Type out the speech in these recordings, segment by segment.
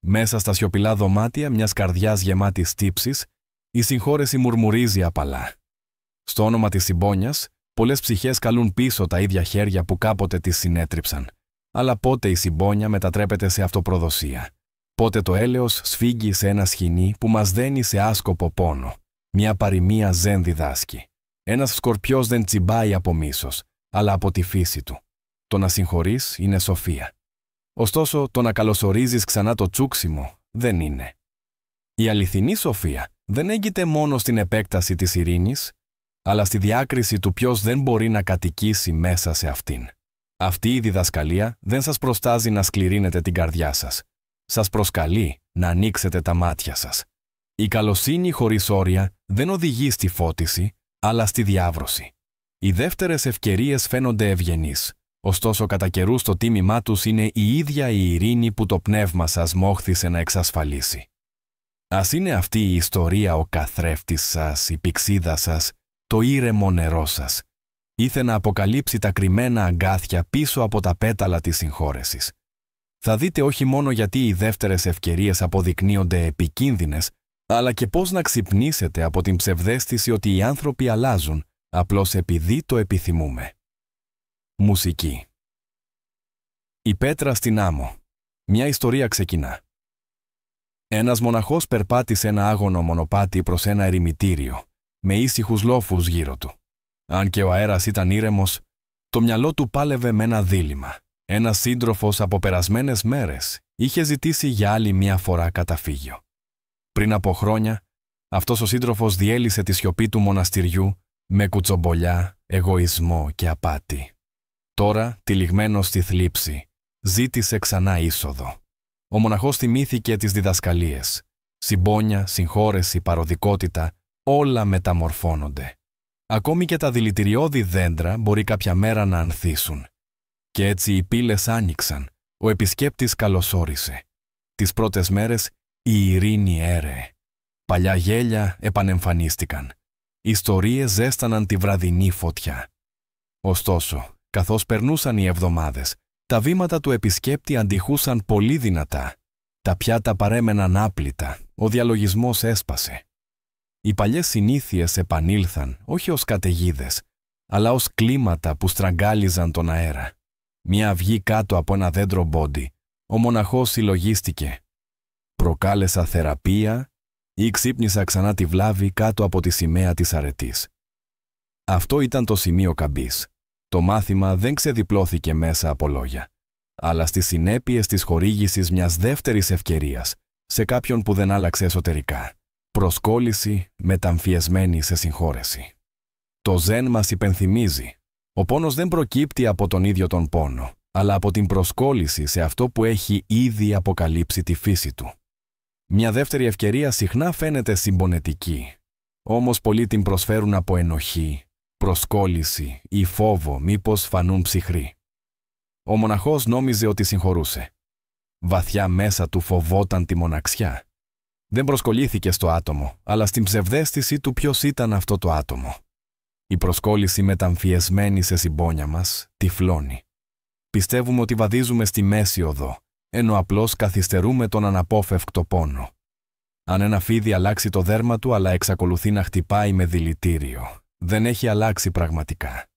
Μέσα στα σιωπηλά δωμάτια μιας καρδιάς γεμάτης τύψεις, η συγχώρεση μουρμουρίζει απαλά. Στο όνομα της συμπόνιας, πολλές ψυχές καλούν πίσω τα ίδια χέρια που κάποτε τις συνέτριψαν. Αλλά πότε η συμπόνια μετατρέπεται σε αυτοπροδοσία. Πότε το έλεος σφίγγει σε ένα σχοινί που μας δένει σε άσκοπο πόνο. Μια παροιμία δεν διδάσκει. Ένας σκορπιός δεν τσιμπάει από μίσος, αλλά από τη φύση του. Το να συγχωρείς είναι σοφία. Ωστόσο, το να καλωσορίζεις ξανά το τσούξιμο δεν είναι. Η αληθινή σοφία δεν έγκυται μόνο στην επέκταση της ειρήνης, αλλά στη διάκριση του ποιος δεν μπορεί να κατοικήσει μέσα σε αυτήν. Αυτή η διδασκαλία δεν σας προστάζει να σκληρύνετε την καρδιά σας. Σας προσκαλεί να ανοίξετε τα μάτια σας. Η καλοσύνη χωρίς όρια δεν οδηγεί στη φώτιση, αλλά στη διάβρωση. Οι δεύτερες ευκαιρίες φαίνονται ευγενείς, ωστόσο κατά καιρούς το τίμημά τους είναι η ίδια η ειρήνη που το πνεύμα σας μόχθησε να εξασφαλίσει. Ας είναι αυτή η ιστορία ο καθρέφτης σας, η πηξίδα σας, το ήρεμο νερό σας. Ήθε να αποκαλύψει τα κρυμμένα αγκάθια πίσω από τα πέταλα της συγχώρεσης. Θα δείτε όχι μόνο γιατί οι δεύτερες ευκαιρίες αποδεικνύονται επικίνδυνες, αλλά και πώς να ξυπνήσετε από την ψευδαίσθηση ότι οι άνθρωποι αλλάζουν, απλώς επειδή το επιθυμούμε. Μουσική. Η πέτρα στην άμμο. Μια ιστορία ξεκινά. Ένας μοναχός περπάτησε ένα άγωνο μονοπάτι προς ένα ερημητήριο, με ήσυχους λόφους γύρω του. Αν και ο αέρας ήταν ήρεμος, το μυαλό του πάλευε με ένα δίλημμα. Ένας σύντροφος από περασμένες μέρες είχε ζητήσει για άλλη μια φορά καταφύγιο. Πριν από χρόνια, αυτός ο σύντροφος διέλυσε τη σιωπή του μοναστηριού με κουτσομπολιά, εγωισμό και απάτη. Τώρα, τυλιγμένος στη θλίψη, ζήτησε ξανά είσοδο. Ο μοναχός θυμήθηκε τις διδασκαλίες. Συμπόνια, συγχώρεση, παροδικότητα, όλα μεταμορφώνονται. Ακόμη και τα δηλητηριώδη δέντρα μπορεί κάποια μέρα να ανθίσουν. Και έτσι οι πύλες άνοιξαν. Ο επισκέπτης καλωσόρισε. Τις πρώτες μέρες η ειρήνη έρεε. Παλιά γέλια επανεμφανίστηκαν. Ιστορίες ζέσταναν τη βραδινή φωτιά. Ωστόσο, καθώς περνούσαν οι εβδομάδες, τα βήματα του επισκέπτη αντιχούσαν πολύ δυνατά. Τα πιάτα παρέμεναν άπλυτα, ο διαλογισμός έσπασε. Οι παλιές συνήθειες επανήλθαν όχι ως καταιγίδες, αλλά ως κλίματα που στραγγάλιζαν τον αέρα. Μια αυγή κάτω από ένα δέντρο μπόντι, ο μοναχός συλλογίστηκε. Προκάλεσα θεραπεία ή ξύπνησα ξανά τη βλάβη κάτω από τη σημαία της αρετής. Αυτό ήταν το σημείο καμπής. Το μάθημα δεν ξεδιπλώθηκε μέσα από λόγια, αλλά στις συνέπειες της χορήγησης μιας δεύτερης ευκαιρίας σε κάποιον που δεν άλλαξε εσωτερικά. Προσκόλληση μεταμφιεσμένη σε συγχώρεση. Το Ζεν μας υπενθυμίζει. Ο πόνος δεν προκύπτει από τον ίδιο τον πόνο, αλλά από την προσκόλληση σε αυτό που έχει ήδη αποκαλύψει τη φύση του. Μια δεύτερη ευκαιρία συχνά φαίνεται συμπονετική, όμως πολλοί την προσφέρουν από ενοχή, προσκόλληση ή φόβο μήπως φανούν ψυχροί. Ο μοναχός νόμιζε ότι συγχωρούσε. Βαθιά μέσα του φοβόταν τη μοναξιά. Δεν προσκολήθηκε στο άτομο, αλλά στην ψευδαίσθηση του ποιος ήταν αυτό το άτομο. Η προσκόλληση μεταμφιεσμένη σε συμπόνια μας τυφλώνει. Πιστεύουμε ότι βαδίζουμε στη μέση οδό, ενώ απλώς καθυστερούμε τον αναπόφευκτο πόνο. Αν ένα φίδι αλλάξει το δέρμα του αλλά εξακολουθεί να χτυπάει με δηλητήριο, δεν έχει αλλάξει πραγματικά.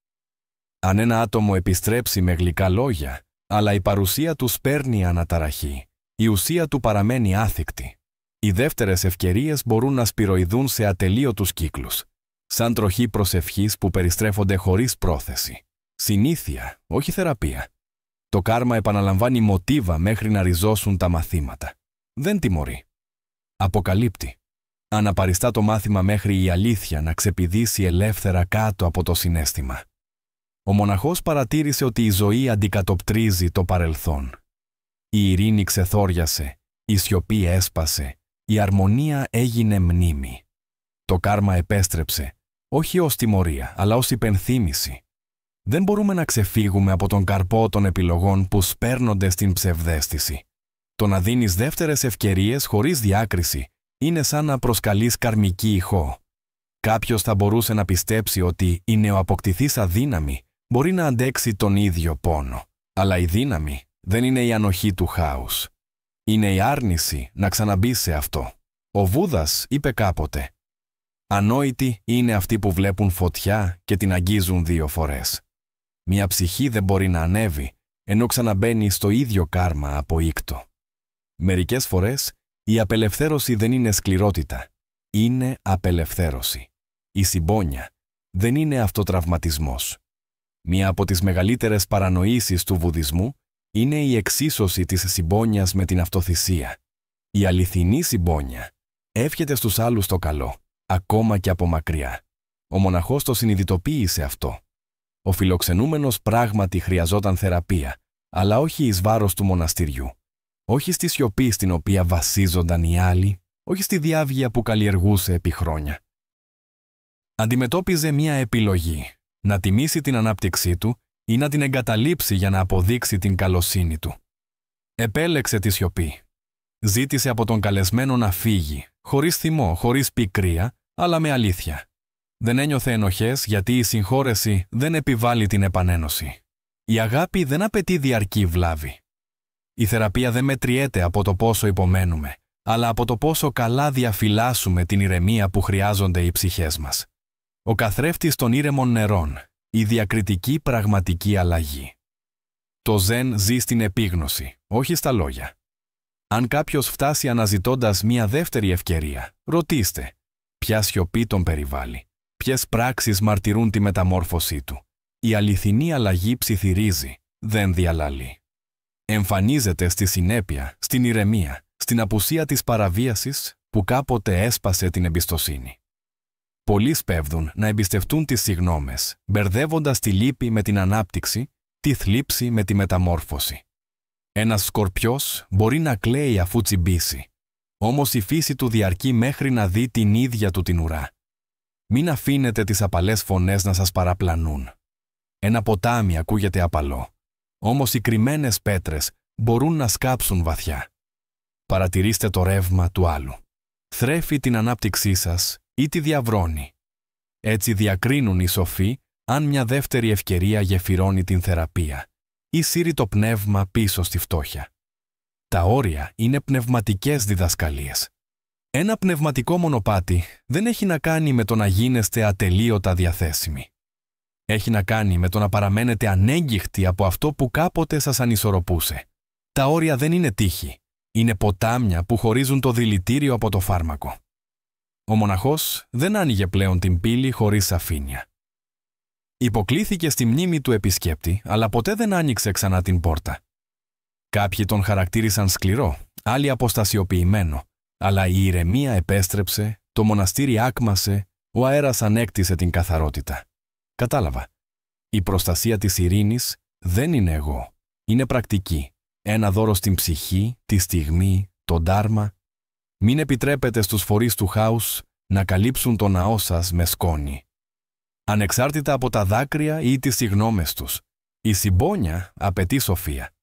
Αν ένα άτομο επιστρέψει με γλυκά λόγια, αλλά η παρουσία του σπέρνει αναταραχή, η ουσία του παραμένει άθικτη. Οι δεύτερες ευκαιρίες μπορούν να σπυροειδούν σε ατελείωτους κύκλους, σαν τροχοί προσευχής που περιστρέφονται χωρίς πρόθεση. Συνήθεια, όχι θεραπεία. Το κάρμα επαναλαμβάνει μοτίβα μέχρι να ριζώσουν τα μαθήματα. Δεν τιμωρεί. Αποκαλύπτει. Αναπαριστά το μάθημα μέχρι η αλήθεια να ξεπηδήσει ελεύθερα κάτω από το συναίσθημα. Ο μοναχός παρατήρησε ότι η ζωή αντικατοπτρίζει το παρελθόν. Η ειρήνη ξεθόριασε, η σιωπή έσπασε, η αρμονία έγινε μνήμη. Το κάρμα επέστρεψε, όχι ως τιμωρία, αλλά ως υπενθύμηση. Δεν μπορούμε να ξεφύγουμε από τον καρπό των επιλογών που σπέρνονται στην ψευδαίσθηση. Το να δίνεις δεύτερες ευκαιρίες χωρίς διάκριση είναι σαν να προσκαλείς καρμική ηχό. Κάποιος θα μπορούσε να πιστέψει ότι η νεοαποκτηθήσα δύναμη μπορεί να αντέξει τον ίδιο πόνο. Αλλά η δύναμη δεν είναι η ανοχή του χάους. Είναι η άρνηση να ξαναμπεί σε αυτό. Ο Βούδας είπε κάποτε «Ανόητοι είναι αυτοί που βλέπουν φωτιά και την αγγίζουν 2 φορές. Μια ψυχή δεν μπορεί να ανέβει, ενώ ξαναμπαίνει στο ίδιο κάρμα από ήκτο». Μερικές φορές η απελευθέρωση δεν είναι σκληρότητα, είναι απελευθέρωση. Η συμπόνια δεν είναι αυτοτραυματισμός. Μία από τις μεγαλύτερες παρανοήσεις του Βουδισμού είναι η εξίσωση της συμπόνιας με την αυτοθυσία. Η αληθινή συμπόνια εύχεται στους άλλους το καλό, ακόμα και από μακριά. Ο μοναχός το συνειδητοποίησε αυτό. Ο φιλοξενούμενος πράγματι χρειαζόταν θεραπεία, αλλά όχι εις βάρος του μοναστηριού. Όχι στη σιωπή στην οποία βασίζονταν οι άλλοι, όχι στη διάβγεια που καλλιεργούσε επί χρόνια. Αντιμετώπιζε μία επιλογή, να τιμήσει την ανάπτυξή του ή να την εγκαταλείψει για να αποδείξει την καλοσύνη του. Επέλεξε τη σιωπή. Ζήτησε από τον καλεσμένο να φύγει, χωρίς θυμό, χωρίς πικρία, αλλά με αλήθεια. Δεν ένιωθε ενοχές γιατί η συγχώρεση δεν επιβάλλει την επανένωση. Η αγάπη δεν απαιτεί διαρκή βλάβη. Η θεραπεία δεν μετριέται από το πόσο υπομένουμε, αλλά από το πόσο καλά διαφυλάσσουμε την ηρεμία που χρειάζονται οι ψυχές μας. Ο καθρέφτης των ήρεμων νερών, η διακριτική πραγματική αλλαγή. Το Ζεν ζει στην επίγνωση, όχι στα λόγια. Αν κάποιος φτάσει αναζητώντας μια δεύτερη ευκαιρία, ρωτήστε ποια σιωπή τον περιβάλλει, ποιες πράξεις μαρτυρούν τη μεταμόρφωσή του. Η αληθινή αλλαγή ψιθυρίζει, δεν διαλαλεί. Εμφανίζεται στη συνέπεια, στην ηρεμία, στην απουσία της παραβίασης που κάποτε έσπασε την εμπιστοσύνη. Πολλοί σπέβδουν να εμπιστευτούν τις συγνώμες, μπερδεύοντας τη λύπη με την ανάπτυξη, τη θλίψη με τη μεταμόρφωση. Ένας σκορπιός μπορεί να κλαίει αφού τσιμπήσει, όμως η φύση του διαρκεί μέχρι να δει την ίδια του την ουρά. Μην αφήνετε τις απαλές φωνές να σας παραπλανούν. Ένα ποτάμι ακούγεται απαλό, όμως οι κρυμμένες πέτρες μπορούν να σκάψουν βαθιά. Παρατηρήστε το ρεύμα του άλλου. Θρέφει την ανάπτυξή σας ή τη διαβρώνει. Έτσι διακρίνουν οι σοφοί αν μια δεύτερη ευκαιρία γεφυρώνει την θεραπεία ή σύρει το πνεύμα πίσω στη φτώχεια. Τα όρια είναι πνευματικές διδασκαλίες. Ένα πνευματικό μονοπάτι δεν έχει να κάνει με το να γίνεστε ατελείωτα διαθέσιμοι. Έχει να κάνει με το να παραμένετε ανέγγιχτοι από αυτό που κάποτε σας ανισορροπούσε. Τα όρια δεν είναι τείχη. Είναι ποτάμια που χωρίζουν το δηλητήριο από το φάρμακο. Ο μοναχός δεν άνοιγε πλέον την πύλη χωρίς σαφήνεια. Υποκλήθηκε στη μνήμη του επισκέπτη, αλλά ποτέ δεν άνοιξε ξανά την πόρτα. Κάποιοι τον χαρακτήρισαν σκληρό, άλλοι αποστασιοποιημένο, αλλά η ηρεμία επέστρεψε, το μοναστήρι άκμασε, ο αέρας ανέκτησε την καθαρότητα. Κατάλαβα. Η προστασία της ειρήνης δεν είναι εγώ. Είναι πρακτική. Ένα δώρο στην ψυχή, τη στιγμή, τον ντάρμα. Μην επιτρέπετε στους φορείς του χάους να καλύψουν το ναό σας με σκόνη. Ανεξάρτητα από τα δάκρυα ή τις συγνώμες τους, η συμπόνια απαιτεί σοφία.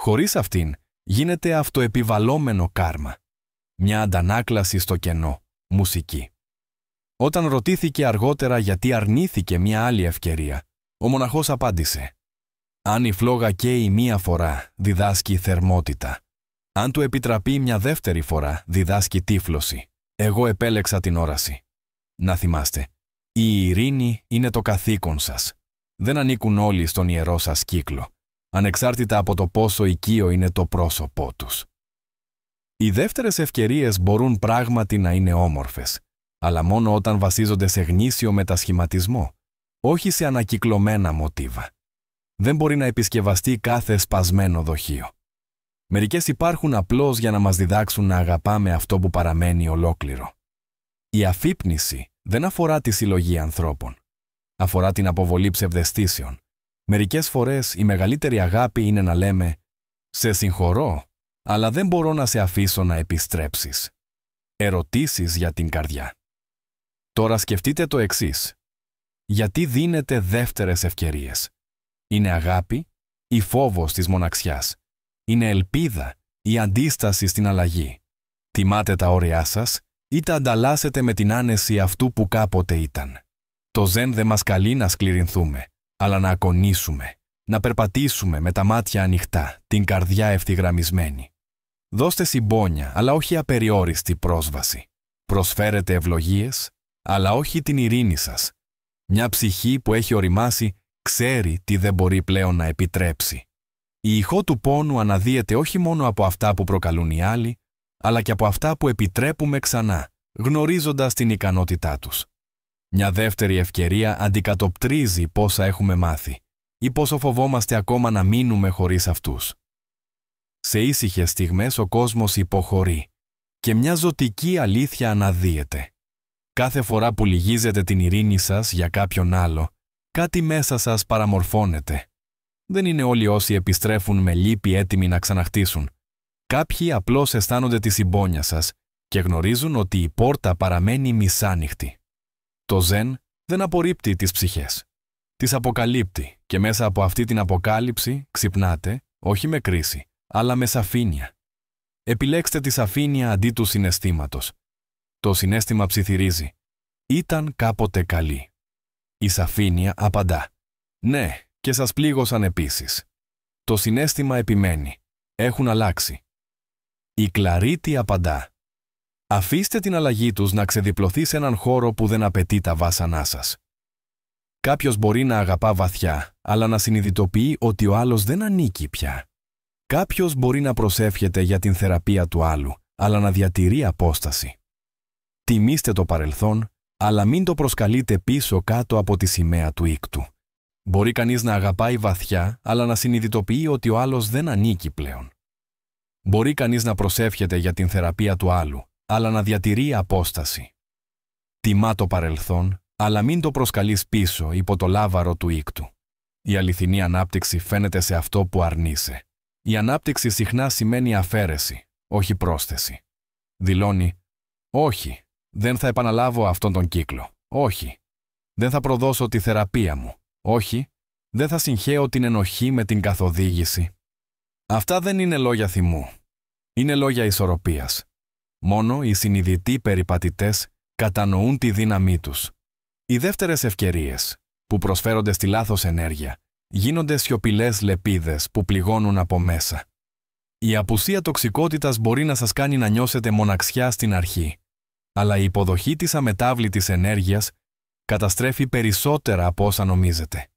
Χωρίς αυτήν γίνεται αυτοεπιβαλόμενο κάρμα. Μια αντανάκλαση στο κενό, μουσική. Όταν ρωτήθηκε αργότερα γιατί αρνήθηκε μια άλλη ευκαιρία, ο μοναχός απάντησε «Αν η φλόγα καίει μία φορά, διδάσκει θερμότητα. Αν του επιτραπεί μια δεύτερη φορά, διδάσκει τύφλωση. Εγώ επέλεξα την όραση». Να θυμάστε, η ειρήνη είναι το καθήκον σας. Δεν ανήκουν όλοι στον ιερό σας κύκλο, ανεξάρτητα από το πόσο οικείο είναι το πρόσωπό τους. Οι δεύτερες ευκαιρίες μπορούν πράγματι να είναι όμορφες, αλλά μόνο όταν βασίζονται σε γνήσιο μετασχηματισμό, όχι σε ανακυκλωμένα μοτίβα. Δεν μπορεί να επισκευαστεί κάθε σπασμένο δοχείο. Μερικές υπάρχουν απλώς για να μας διδάξουν να αγαπάμε αυτό που παραμένει ολόκληρο. Η αφύπνιση δεν αφορά τη συλλογή ανθρώπων. Αφορά την αποβολή ψευδαισθήσεων. Μερικές φορές η μεγαλύτερη αγάπη είναι να λέμε «Σε συγχωρώ, αλλά δεν μπορώ να σε αφήσω να επιστρέψεις». Ερωτήσεις για την καρδιά. Τώρα σκεφτείτε το εξής. Γιατί δίνετε δεύτερες ευκαιρίες? Είναι αγάπη ή φόβος της μοναξιάς? Είναι ελπίδα ή αντίσταση στην αλλαγή? Τιμάτε τα όρια σας ή τα ανταλλάσσετε με την άνεση αυτού που κάποτε ήταν? Το Ζεν δεν μας καλεί να σκληρυνθούμε, αλλά να ακονίσουμε, να περπατήσουμε με τα μάτια ανοιχτά, την καρδιά ευθυγραμμισμένη. Δώστε συμπόνια, αλλά όχι απεριόριστη πρόσβαση. Προσφέρετε ευλογίες, αλλά όχι την ειρήνη σας. Μια ψυχή που έχει οριμάσει ξέρει τι δεν μπορεί πλέον να επιτρέψει. Η ηχό του πόνου αναδύεται όχι μόνο από αυτά που προκαλούν οι άλλοι, αλλά και από αυτά που επιτρέπουμε ξανά, γνωρίζοντας την ικανότητά τους. Μια δεύτερη ευκαιρία αντικατοπτρίζει πόσα έχουμε μάθει ή πόσο φοβόμαστε ακόμα να μείνουμε χωρίς αυτούς. Σε ήσυχες στιγμές ο κόσμος υποχωρεί και μια ζωτική αλήθεια αναδύεται. Κάθε φορά που λυγίζετε την ειρήνη σας για κάποιον άλλο, κάτι μέσα σας παραμορφώνεται. Δεν είναι όλοι όσοι επιστρέφουν με λύπη έτοιμοι να ξαναχτίσουν. Κάποιοι απλώς αισθάνονται τη συμπόνια σας και γνωρίζουν ότι η πόρτα παραμένει μισάνοιχτη. Το Ζεν δεν απορρίπτει τις ψυχές. Τις αποκαλύπτει και μέσα από αυτή την αποκάλυψη ξυπνάτε, όχι με κρίση, αλλά με σαφήνεια. Επιλέξτε τη σαφήνεια αντί του συναισθήματος. Το συναίσθημα ψιθυρίζει. Ήταν κάποτε καλή. Η σαφήνεια απαντά. Ναι, και σας πλήγωσαν επίσης. Το συναίσθημα επιμένει. Έχουν αλλάξει. Η κλαρίτη απαντά. Αφήστε την αλλαγή τους να ξεδιπλωθεί σε έναν χώρο που δεν απαιτεί τα βάσανά σας. Κάποιος μπορεί να αγαπά βαθιά, αλλά να συνειδητοποιεί ότι ο άλλος δεν ανήκει πια. Κάποιος μπορεί να προσεύχεται για την θεραπεία του άλλου, αλλά να διατηρεί απόσταση. Τιμήστε το παρελθόν, αλλά μην το προσκαλείτε πίσω κάτω από τη σημαία του οίκτου. Μπορεί κανείς να αγαπάει βαθιά, αλλά να συνειδητοποιεί ότι ο άλλος δεν ανήκει πλέον. Μπορεί κανείς να προσεύχεται για την θεραπεία του άλλου, αλλά να διατηρεί απόσταση. Τιμά το παρελθόν, αλλά μην το προσκαλείς πίσω υπό το λάβαρο του οίκτου. Η αληθινή ανάπτυξη φαίνεται σε αυτό που αρνείσαι. Η ανάπτυξη συχνά σημαίνει αφαίρεση, όχι πρόσθεση. Δηλώνει «Όχι, δεν θα επαναλάβω αυτόν τον κύκλο. Όχι, δεν θα προδώσω τη θεραπεία μου. Όχι, δεν θα συγχαίω την ενοχή με την καθοδήγηση». Αυτά δεν είναι λόγια θυμού. Είναι λόγια ισορροπίας. Μόνο οι συνειδητοί περιπατητές κατανοούν τη δύναμή τους. Οι δεύτερες ευκαιρίες, που προσφέρονται στη λάθος ενέργεια, γίνονται σιωπηλές λεπίδες που πληγώνουν από μέσα. Η απουσία τοξικότητας μπορεί να σας κάνει να νιώσετε μοναξιά στην αρχή, αλλά η υποδοχή της αμετάβλητης ενέργειας καταστρέφει περισσότερα από όσα νομίζετε.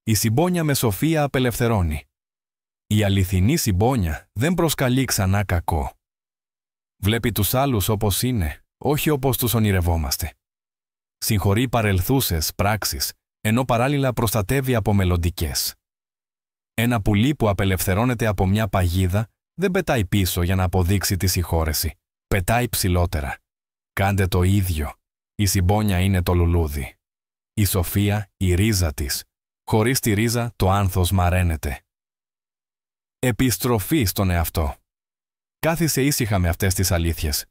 Η συμπόνια με σοφία απελευθερώνει. Η αληθινή συμπόνια δεν προσκαλεί ξανά κακό. Βλέπει τους άλλους όπως είναι, όχι όπως τους ονειρευόμαστε. Συγχωρεί παρελθούσες πράξεις, ενώ παράλληλα προστατεύει από μελλοντικές. Ένα πουλί που απελευθερώνεται από μια παγίδα δεν πετάει πίσω για να αποδείξει τη συγχώρεση. Πετάει ψηλότερα. Κάντε το ίδιο. Η συμπόνια είναι το λουλούδι. Η σοφία, η ρίζα της. Χωρίς τη ρίζα το άνθος μαραίνεται. Επιστροφή στον εαυτό. Κάθισε ήσυχα με αυτές τις αλήθειες.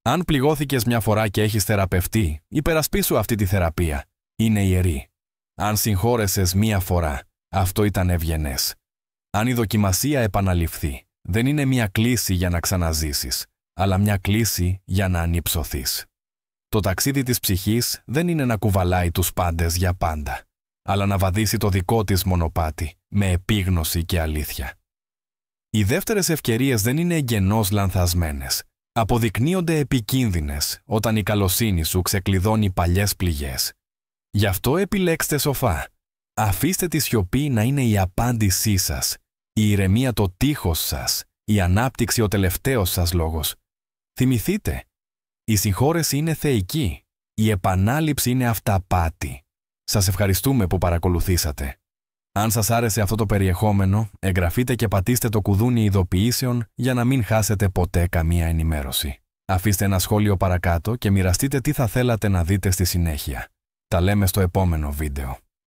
Αν πληγώθηκες μια φορά και έχεις θεραπευτεί, υπερασπίσου αυτή τη θεραπεία. Είναι ιερή. Αν συγχώρεσες μία φορά, αυτό ήταν ευγενές. Αν η δοκιμασία επαναληφθεί, δεν είναι μια κλίση για να ξαναζήσεις, αλλά μια κλίση για να ανυψωθείς. Το ταξίδι της ψυχής δεν είναι να κουβαλάει τους πάντες για πάντα, αλλά να βαδίσει το δικό της μονοπάτι, με επίγνωση και αλήθεια. Οι δεύτερες ευκαιρίες δεν είναι εγγενώς λανθασμένες. Αποδεικνύονται επικίνδυνες όταν η καλοσύνη σου ξεκλειδώνει παλιές πληγές. Γι' αυτό επιλέξτε σοφά. Αφήστε τη σιωπή να είναι η απάντησή σας, η ηρεμία το τείχος σας, η ανάπτυξη ο τελευταίος σας λόγος. Θυμηθείτε, η συγχώρεση είναι θεϊκή, η επανάληψη είναι αυταπάτη. Σας ευχαριστούμε που παρακολουθήσατε. Αν σας άρεσε αυτό το περιεχόμενο, εγγραφείτε και πατήστε το κουδούνι ειδοποιήσεων για να μην χάσετε ποτέ καμία ενημέρωση. Αφήστε ένα σχόλιο παρακάτω και μοιραστείτε τι θα θέλατε να δείτε στη συνέχεια. Τα λέμε στο επόμενο βίντεο.